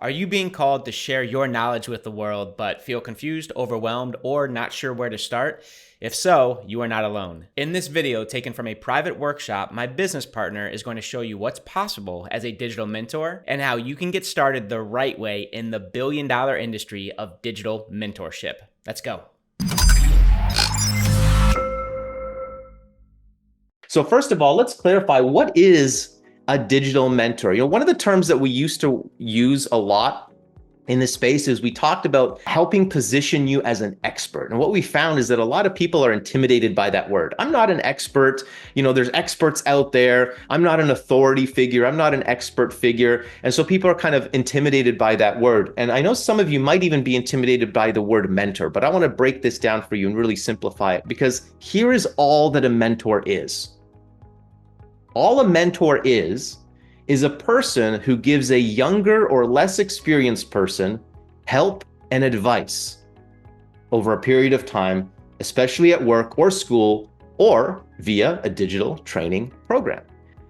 Are you being called to share your knowledge with the world, but feel confused, overwhelmed, or not sure where to start? If so, you are not alone. In this video taken from a private workshop, my business partner is going to show you what's possible as a digital mentor and how you can get started the right way in the billion-dollar industry of digital mentorship. Let's go. So first of all, let's clarify, what is a digital mentor? One of the terms that we used to use a lot in this space is we talked about helping position you as an expert. And what we found is that a lot of people are intimidated by that word. I'm not an expert. There's experts out there. I'm not an authority figure. I'm not an expert figure. And so people are kind of intimidated by that word. And I know some of you might even be intimidated by the word mentor, but I want to break this down for you and really simplify it, because here is all that a mentor is. All a mentor is a person who gives a younger or less experienced person help and advice over a period of time, especially at work or school or via a digital training program.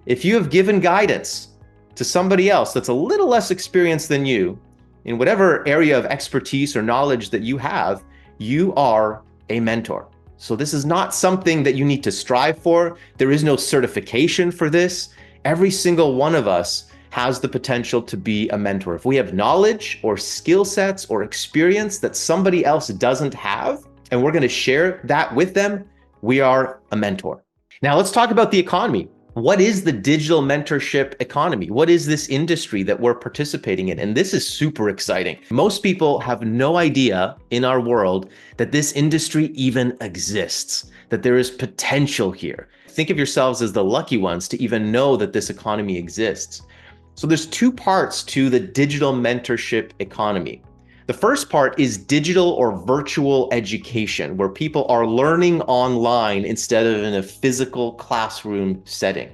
If you have given guidance to somebody else that's a little less experienced than you in whatever area of expertise or knowledge that you have, you are a mentor. So this is not something that you need to strive for. There is no certification for this. Every single one of us has the potential to be a mentor. If we have knowledge or skill sets or experience that somebody else doesn't have, and we're going to share that with them, we are a mentor. Now let's talk about the economy. What is the digital mentorship economy? What is this industry that we're participating in? And this is super exciting. Most people have no idea in our world that this industry even exists, that there is potential here. Think of yourselves as the lucky ones to even know that this economy exists. So there's two parts to the digital mentorship economy. The first part is digital or virtual education, where people are learning online instead of in a physical classroom setting.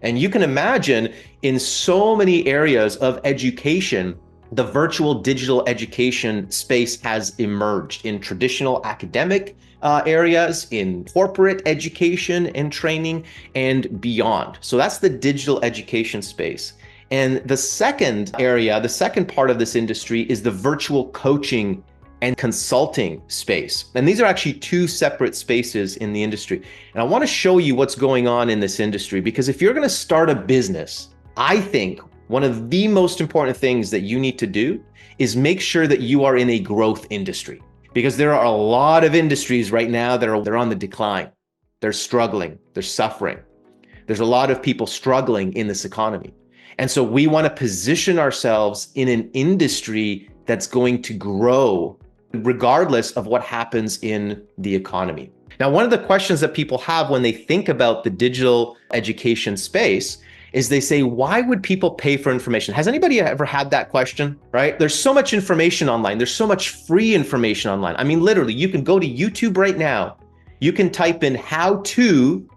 And you can imagine in so many areas of education, the virtual digital education space has emerged in traditional academic areas, in corporate education and training, and beyond. So that's the digital education space. And the second area, the second part of this industry is the virtual coaching and consulting space. And these are actually two separate spaces in the industry. And I want to show you what's going on in this industry, because if you're going to start a business, I think one of the most important things that you need to do is make sure that you are in a growth industry, because there are a lot of industries right now that they're on the decline. They're struggling, they're suffering. There's a lot of people struggling in this economy. And so we want to position ourselves in an industry that's going to grow regardless of what happens in the economy. Now, one of the questions that people have when they think about the digital education space is they say, why would people pay for information? Has anybody ever had that question, right? There's so much information online. There's so much free information online. I mean, literally, you can go to YouTube right now. You can type in how to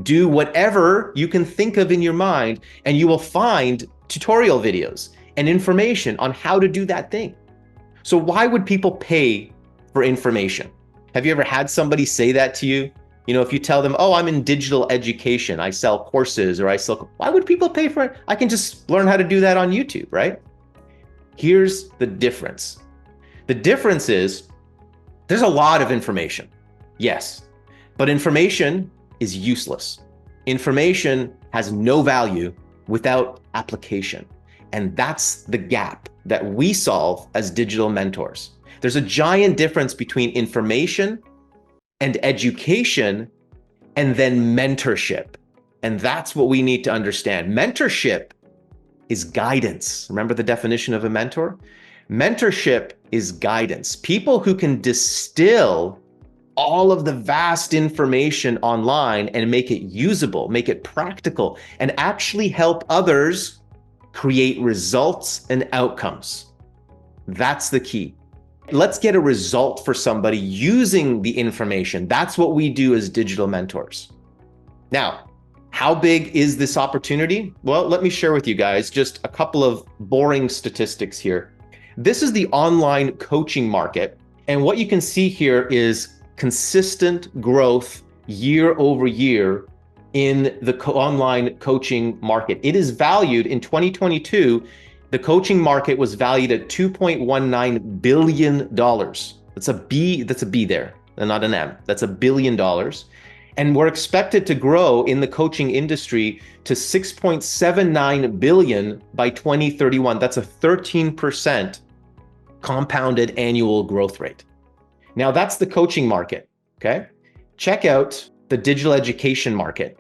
do whatever you can think of in your mind, and you will find tutorial videos and information on how to do that thing. So why would people pay for information? Have you ever had somebody say that to you? If you tell them, oh, I'm in digital education, I sell courses, or why would people pay for it? I can just learn how to do that on YouTube, right? Here's the difference. The difference is there's a lot of information, yes, but information is useless. Information has no value without application. And that's the gap that we solve as digital mentors. There's a giant difference between information and education and then mentorship. And that's what we need to understand. Mentorship is guidance. Remember the definition of a mentor? Mentorship is guidance. People who can distill all of the vast information online and make it usable, make it practical, and actually help others create results and outcomes. That's the key. Let's get a result for somebody using the information. That's what we do as digital mentors. Now, how big is this opportunity? Well, let me share with you guys just a couple of boring statistics here. This is the online coaching market. And what you can see here is consistent growth year over year in the online coaching market. It is valued in 2022 The coaching market was valued at $2.19 billion. That's a B there, and not an M. That's $1 billion. And we're expected to grow in the coaching industry to 6.79 billion by 2031. That's a 13% compounded annual growth rate. Now that's the coaching market, okay? Check out the digital education market.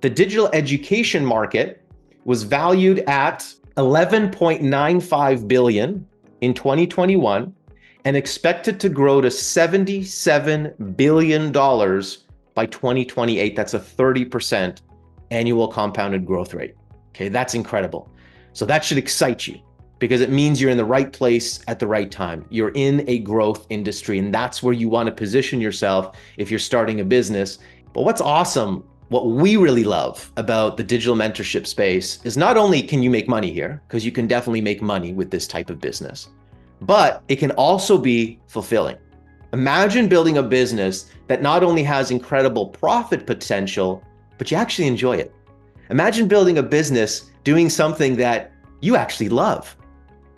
The digital education market was valued at 11.95 billion in 2021 and expected to grow to $77 billion by 2028. That's a 30% annual compounded growth rate. Okay, that's incredible. So that should excite you because it means you're in the right place at the right time. You're in a growth industry, and that's where you want to position yourself if you're starting a business. But what's awesome, what we really love about the digital mentorship space is not only can you make money here, because you can definitely make money with this type of business, but it can also be fulfilling. Imagine building a business that not only has incredible profit potential, but you actually enjoy it. Imagine building a business doing something that you actually love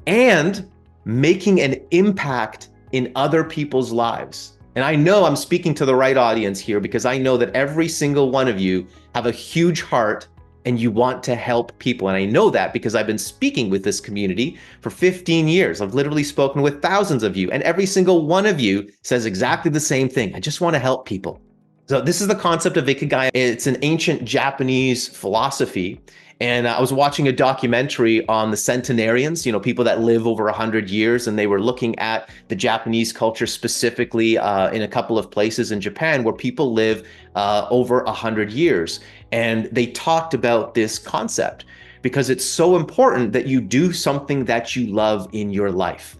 and making an impact in other people's lives. And I know I'm speaking to the right audience here because I know that every single one of you have a huge heart and you want to help people. And I know that because I've been speaking with this community for 15 years. I've literally spoken with thousands of you, and every single one of you says exactly the same thing. I just want to help people. So this is the concept of Ikigai. It's an ancient Japanese philosophy. And I was watching a documentary on the centenarians, people that live over 100 years, and they were looking at the Japanese culture specifically in a couple of places in Japan where people live over 100 years. And they talked about this concept because it's so important that you do something that you love in your life.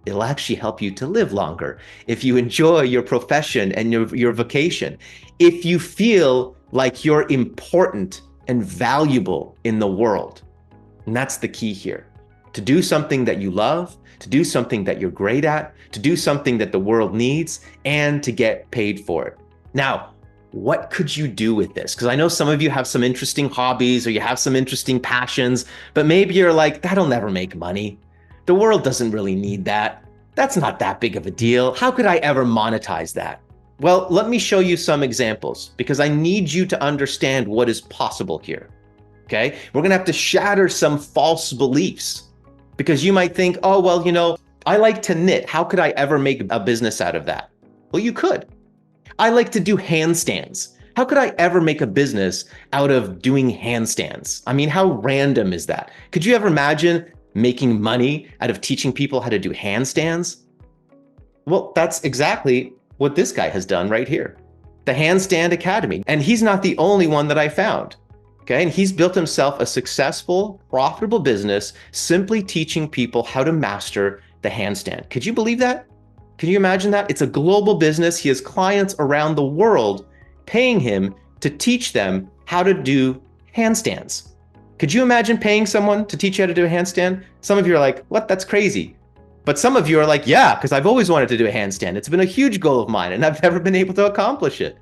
It'll actually help you to live longer if you enjoy your profession and your vocation. If you feel like you're important and valuable in the world. And that's the key here. To do something that you love, to do something that you're great at, to do something that the world needs, and to get paid for it. Now, what could you do with this? Because I know some of you have some interesting hobbies or you have some interesting passions, but maybe you're like, that'll never make money. The world doesn't really need that. That's not that big of a deal. How could I ever monetize that? Well, let me show you some examples because I need you to understand what is possible here, okay? We're gonna have to shatter some false beliefs because you might think, oh, well, I like to knit. How could I ever make a business out of that? Well, you could. I like to do handstands. How could I ever make a business out of doing handstands? I mean, how random is that? Could you ever imagine making money out of teaching people how to do handstands? Well, that's exactly what this guy has done right here, the Handstand Academy. And he's not the only one that I found, okay? And he's built himself a successful, profitable business simply teaching people how to master the handstand. Could you believe that? Can you imagine that? It's a global business. He has clients around the world paying him to teach them how to do handstands. Could you imagine paying someone to teach you how to do a handstand? Some of you are like, what? That's crazy. But some of you are like, yeah, because I've always wanted to do a handstand. It's been a huge goal of mine and I've never been able to accomplish it.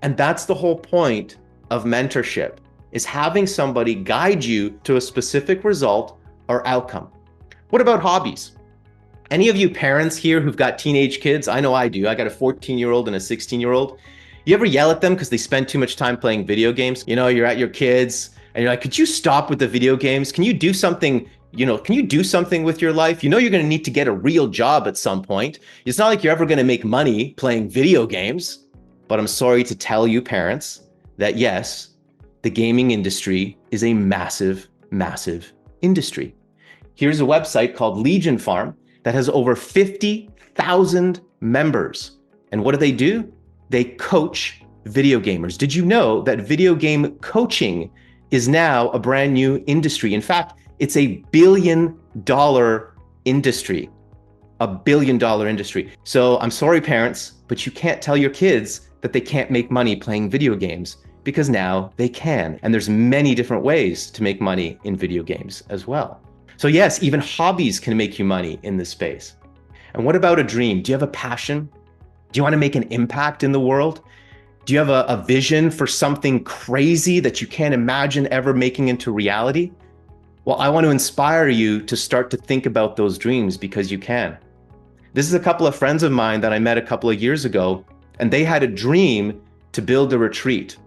And that's the whole point of mentorship, is having somebody guide you to a specific result or outcome. What about hobbies? Any of you parents here who've got teenage kids? I know I do. I got a 14-year-old and a 16-year-old. You ever yell at them because they spend too much time playing video games? You're at your kids and you're like, could you stop with the video games? Can you do something? Can you do something with your life? You're going to need to get a real job at some point. It's not like you're ever going to make money playing video games. But I'm sorry to tell you parents that yes, the gaming industry is a massive, massive industry. Here's a website called Legion Farm that has over 50,000 members. And what do? They coach video gamers. Did you know that video game coaching is now a brand new industry? In fact, it's $1 billion industry, $1 billion industry. So I'm sorry, parents, but you can't tell your kids that they can't make money playing video games because now they can. And there's many different ways to make money in video games as well. So yes, even hobbies can make you money in this space. And what about a dream? Do you have a passion? Do you want to make an impact in the world? Do you have a vision for something crazy that you can't imagine ever making into reality? Well, I want to inspire you to start to think about those dreams because you can. This is a couple of friends of mine that I met a couple of years ago, and they had a dream to build a retreat.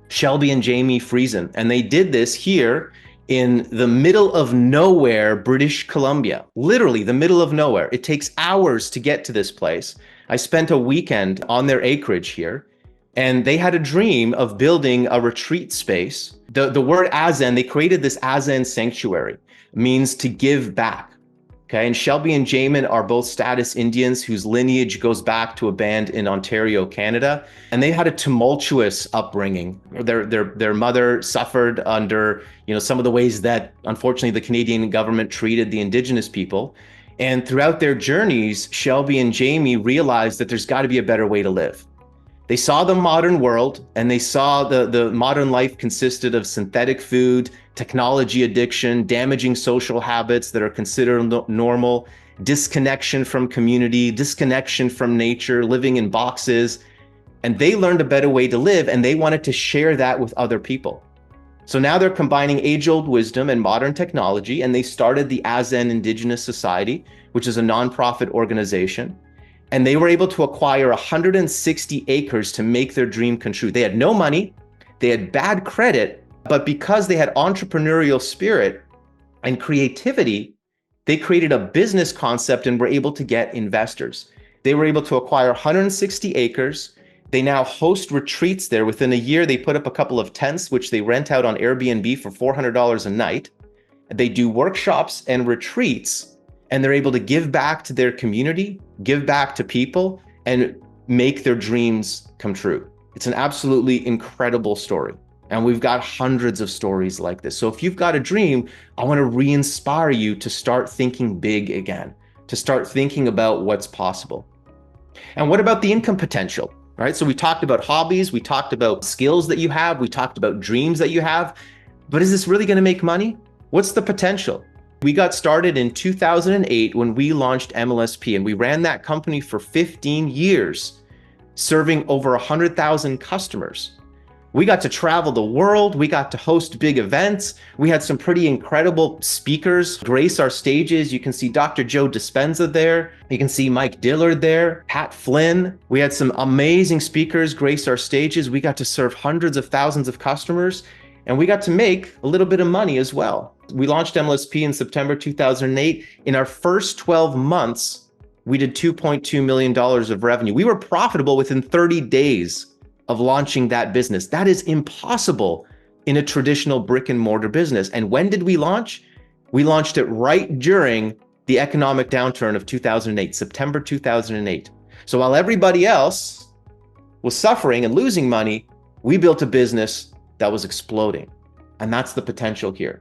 Shelby and Jamie Friesen, and they did this here in the middle of nowhere, British Columbia, literally the middle of nowhere. It takes hours to get to this place. I spent a weekend on their acreage here, and they had a dream of building a retreat space. The word Azen, they created this Azen sanctuary, means to give back. Okay, and Shelby and Jamin are both status Indians whose lineage goes back to a band in Ontario, Canada. And they had a tumultuous upbringing. Their mother suffered under, some of the ways that, unfortunately, the Canadian government treated the Indigenous people. And throughout their journeys, Shelby and Jamie realized that there's got to be a better way to live. They saw the modern world, and they saw the modern life consisted of synthetic food, technology addiction, damaging social habits that are considered normal, disconnection from community, disconnection from nature, living in boxes. And they learned a better way to live, and they wanted to share that with other people. So now they're combining age-old wisdom and modern technology, and they started the Azen Indigenous Society, which is a nonprofit organization. And they were able to acquire 160 acres to make their dream come true. They had no money, they had bad credit, but because they had entrepreneurial spirit and creativity, they created a business concept and were able to get investors. They were able to acquire 160 acres. They now host retreats there. Within a year, they put up a couple of tents, which they rent out on Airbnb for $400 a night. They do workshops and retreats, and they're able to give back to their community, give back to people, and make their dreams come true. It's an absolutely incredible story. And we've got hundreds of stories like this. So if you've got a dream, I want to re-inspire you to start thinking big again, to start thinking about what's possible. And what about the income potential? All right, so we talked about hobbies, we talked about skills that you have, we talked about dreams that you have, but is this really going to make money? What's the potential? We got started in 2008 when we launched MLSP, and we ran that company for 15 years, serving over 100,000 customers. We got to travel the world. We got to host big events. We had some pretty incredible speakers grace our stages. You can see Dr. Joe Dispenza there. You can see Mike Dillard there, Pat Flynn. We had some amazing speakers grace our stages. We got to serve hundreds of thousands of customers, and we got to make a little bit of money as well. We launched MLSP in September 2008. In our first 12 months, we did $2.2 million of revenue. We were profitable within 30 days of launching that business. That is impossible in a traditional brick and mortar business. And when did we launch? We launched it right during the economic downturn of 2008, September 2008. So while everybody else was suffering and losing money, we built a business that was exploding. And that's the potential here.